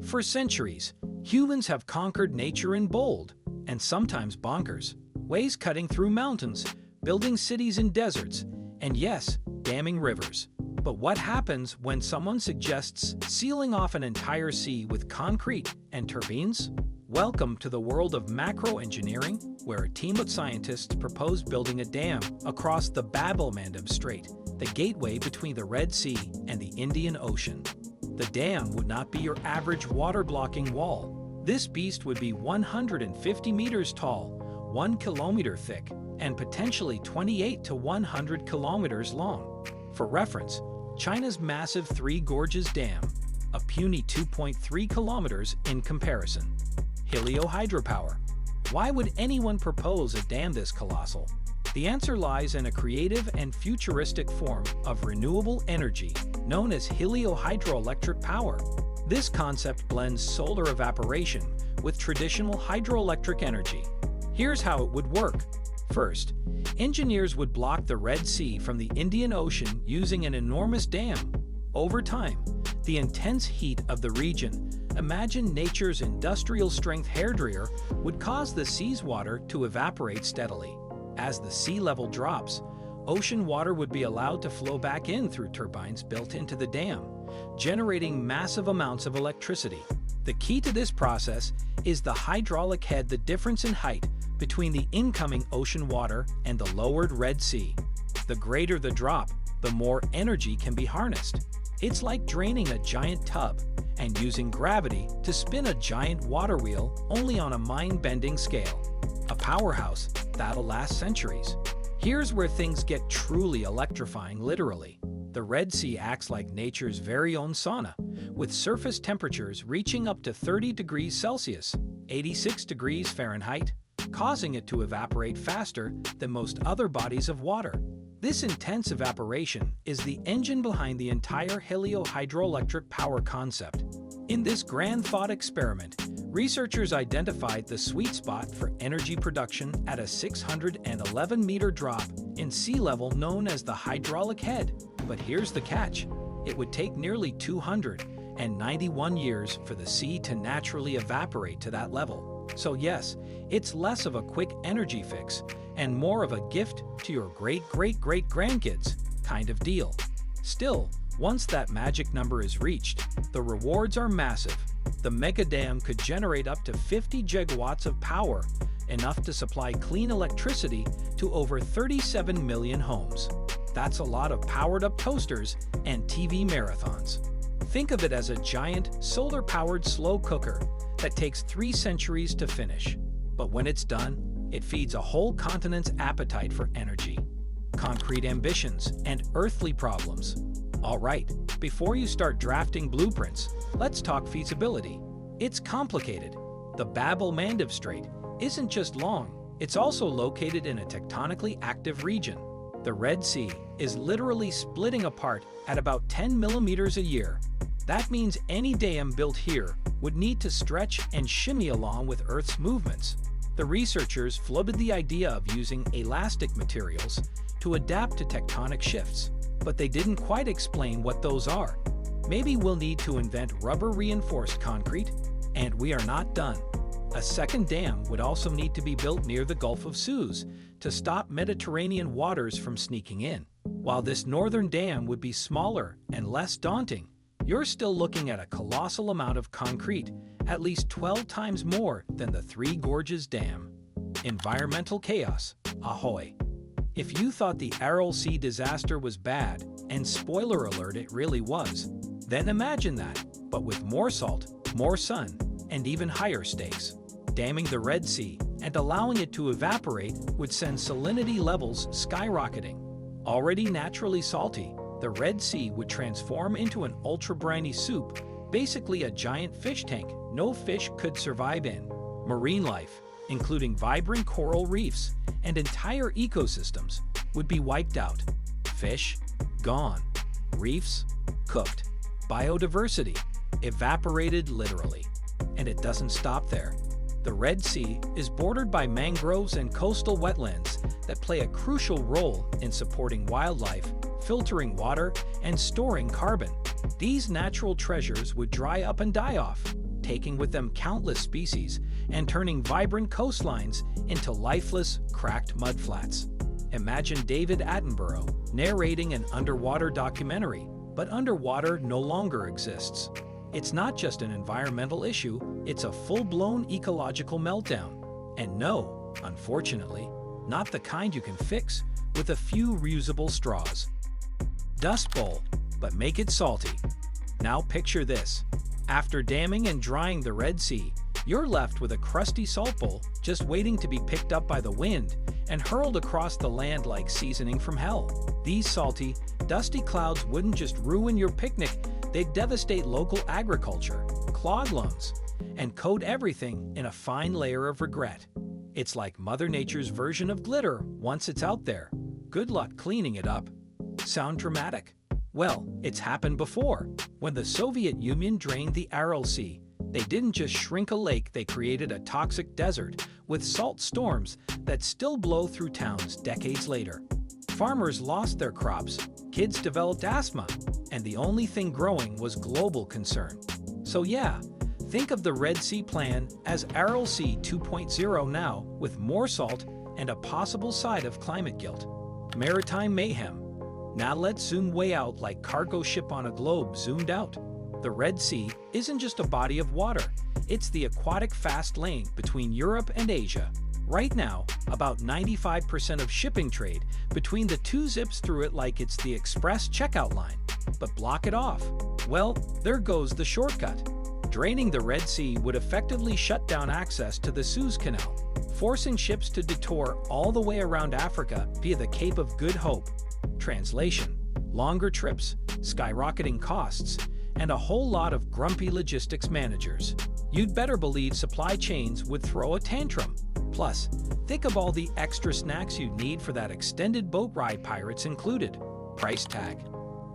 For centuries, humans have conquered nature in bold, and sometimes bonkers, ways, cutting through mountains, building cities in deserts, and yes, damming rivers. But what happens when someone suggests sealing off an entire sea with concrete and turbines? Welcome to the world of macroengineering, where a team of scientists proposed building a dam across the el-Mandeb Strait, the gateway between the Red Sea and the Indian Ocean. The dam would not be your average water-blocking wall. This beast would be 150 meters tall, 1 kilometer thick, and potentially 28 to 100 kilometers long. For reference, China's massive Three Gorges Dam, a puny 2.3 kilometers in comparison. Hydropower. Why would anyone propose a dam this colossal? The answer lies in a creative and futuristic form of renewable energy known as heliohydroelectric power. This concept blends solar evaporation with traditional hydroelectric energy. Here's how it would work. First, engineers would block the Red Sea from the Indian Ocean using an enormous dam. Over time, the intense heat of the region, imagine nature's industrial-strength hairdryer, would cause the sea's water to evaporate steadily. As the sea level drops, ocean water would be allowed to flow back in through turbines built into the dam, generating massive amounts of electricity. The key to this process is the hydraulic head, the difference in height between the incoming ocean water and the lowered Red Sea. The greater the drop, the more energy can be harnessed. It's like draining a giant tub and using gravity to spin a giant water wheel, only on a mind-bending scale. A powerhouse that'll last centuries. Here's where things get truly electrifying, literally. The Red Sea acts like nature's very own sauna, with surface temperatures reaching up to 30 degrees Celsius, 86 degrees Fahrenheit, causing it to evaporate faster than most other bodies of water. This intense evaporation is the engine behind the entire heliohydroelectric power concept. In this grand thought experiment, researchers identified the sweet spot for energy production at a 611-meter drop in sea level known as the hydraulic head. But here's the catch. It would take nearly 291 years for the sea to naturally evaporate to that level. So yes, it's less of a quick energy fix and more of a gift to your great-great-great-grandkids kind of deal. Still, once that magic number is reached, the rewards are massive. The mega dam could generate up to 50 gigawatts of power, enough to supply clean electricity to over 37 million homes. That's a lot of powered-up toasters and TV marathons. Think of it as a giant, solar-powered slow cooker that takes 3 centuries to finish. But when it's done, it feeds a whole continent's appetite for energy, concrete ambitions, and earthly problems. All right, before you start drafting blueprints, let's talk feasibility. It's complicated. The el-Mandeb Strait isn't just long, it's also located in a tectonically active region. The Red Sea is literally splitting apart at about 10 millimeters a year. That means any dam built here would need to stretch and shimmy along with Earth's movements. The researchers floated the idea of using elastic materials to adapt to tectonic shifts, but they didn't quite explain what those are. Maybe we'll need to invent rubber-reinforced concrete, and we are not done. A second dam would also need to be built near the Gulf of Suez to stop Mediterranean waters from sneaking in. While this northern dam would be smaller and less daunting, you're still looking at a colossal amount of concrete, at least 12 times more than the Three Gorges Dam. Environmental chaos, ahoy! If you thought the Aral Sea disaster was bad, and spoiler alert, it really was, then imagine that, but with more salt, more sun, and even higher stakes. Damming the Red Sea and allowing it to evaporate would send salinity levels skyrocketing. Already naturally salty, the Red Sea would transform into an ultra-briny soup, basically a giant fish tank no fish could survive in. Marine life, including vibrant coral reefs and entire ecosystems, would be wiped out. Fish, gone. Reefs, cooked. Biodiversity, evaporated literally. And it doesn't stop there. The Red Sea is bordered by mangroves and coastal wetlands that play a crucial role in supporting wildlife, filtering water, and storing carbon. These natural treasures would dry up and die off, taking with them countless species and turning vibrant coastlines into lifeless, cracked mudflats. Imagine David Attenborough narrating an underwater documentary, but underwater no longer exists. It's not just an environmental issue, it's a full-blown ecological meltdown. And no, unfortunately, not the kind you can fix with a few reusable straws. Dust Bowl, but make it salty. Now picture this. After damming and drying the Red Sea, you're left with a crusty salt bowl just waiting to be picked up by the wind and hurled across the land like seasoning from hell. These salty, dusty clouds wouldn't just ruin your picnic, they'd devastate local agriculture, clog lungs, and coat everything in a fine layer of regret. It's like Mother Nature's version of glitter once it's out there. Good luck cleaning it up. Sound dramatic? Well, it's happened before. When the Soviet Union drained the Aral Sea, they didn't just shrink a lake, they created a toxic desert with salt storms that still blow through towns decades later. Farmers lost their crops, kids developed asthma, and the only thing growing was global concern. So yeah, think of the Red Sea plan as Aral Sea 2.0 now, with more salt and a possible side of climate guilt. Maritime mayhem. Now let's zoom way out like cargo ship on a globe zoomed out. The Red Sea isn't just a body of water, it's the aquatic fast lane between Europe and Asia. Right now, about 95% of shipping trade between the two zips through it like it's the express checkout line. But block it off. Well, there goes the shortcut. Draining the Red Sea would effectively shut down access to the Suez Canal, forcing ships to detour all the way around Africa via the Cape of Good Hope. Translation: longer trips, skyrocketing costs, and a whole lot of grumpy logistics managers. You'd better believe supply chains would throw a tantrum. Plus, think of all the extra snacks you'd need for that extended boat ride, pirates included. Price tag.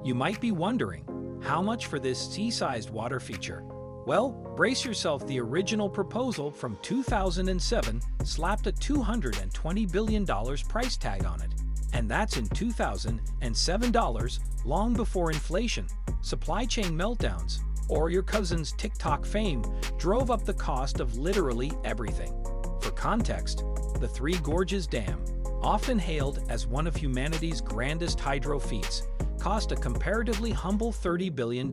You might be wondering, how much for this sea-sized water feature? Well, brace yourself, the original proposal from 2007 slapped a $220 billion price tag on it. And that's in $2007, long before inflation, supply chain meltdowns, or your cousin's TikTok fame drove up the cost of literally everything. For context, the Three Gorges Dam, often hailed as one of humanity's grandest hydro feats, cost a comparatively humble $30 billion.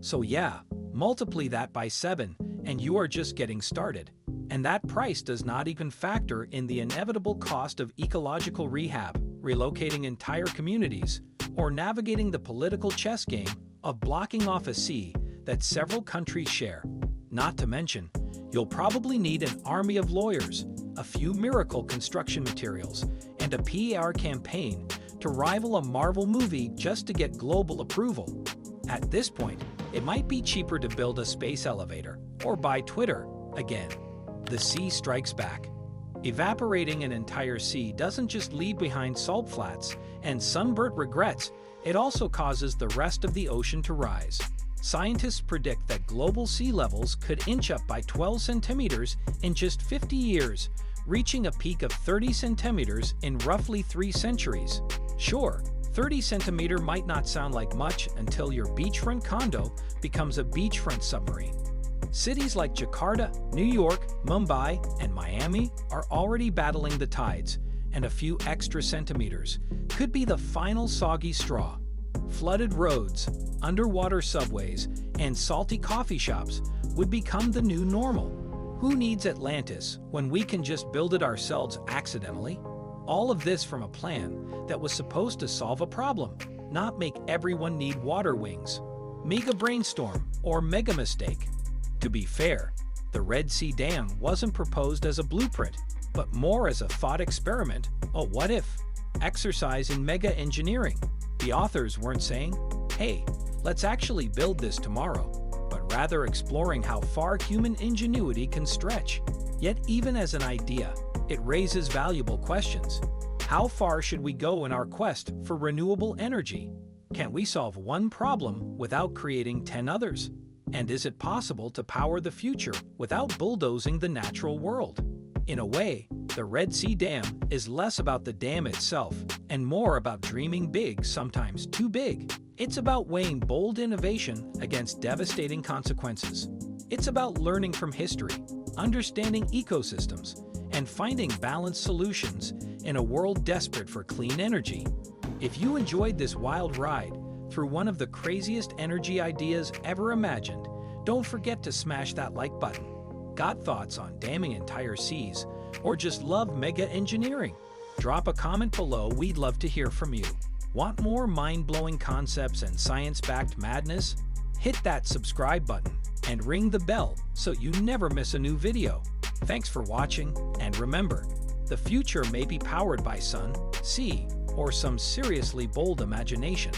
So yeah, multiply that by 7, and you are just getting started. And that price does not even factor in the inevitable cost of ecological rehab, relocating entire communities, or navigating the political chess game of blocking off a sea that several countries share. Not to mention, you'll probably need an army of lawyers, a few miracle construction materials, and a PR campaign to rival a Marvel movie just to get global approval. At this point, it might be cheaper to build a space elevator or buy Twitter again. The sea strikes back. Evaporating an entire sea doesn't just leave behind salt flats and sunburnt regrets, it also causes the rest of the ocean to rise. Scientists predict that global sea levels could inch up by 12 centimeters in just 50 years, reaching a peak of 30 centimeters in roughly 3 centuries. Sure, 30 centimeter might not sound like much until your beachfront condo becomes a beachfront submarine. Cities like Jakarta, New York, Mumbai, and Miami are already battling the tides, and a few extra centimeters could be the final soggy straw. Flooded roads, underwater subways, and salty coffee shops would become the new normal. Who needs Atlantis when we can just build it ourselves accidentally? All of this from a plan that was supposed to solve a problem, not make everyone need water wings. Mega brainstorm or mega mistake. To be fair, the Red Sea Dam wasn't proposed as a blueprint, but more as a thought experiment, a what-if exercise in mega engineering. The authors weren't saying, hey, let's actually build this tomorrow, but rather exploring how far human ingenuity can stretch. Yet even as an idea, it raises valuable questions. How far should we go in our quest for renewable energy? Can we solve one problem without creating 10 others? And is it possible to power the future without bulldozing the natural world? In a way, the Red Sea Dam is less about the dam itself and more about dreaming big, sometimes too big. It's about weighing bold innovation against devastating consequences. It's about learning from history, understanding ecosystems, and finding balanced solutions in a world desperate for clean energy. If you enjoyed this wild ride through one of the craziest energy ideas ever imagined, don't forget to smash that like button. Got thoughts on damming entire seas, or just love mega engineering? Drop a comment below, we'd love to hear from you. Want more mind-blowing concepts and science-backed madness? Hit that subscribe button and ring the bell so you never miss a new video. Thanks for watching, and remember, the future may be powered by sun, sea, or some seriously bold imagination.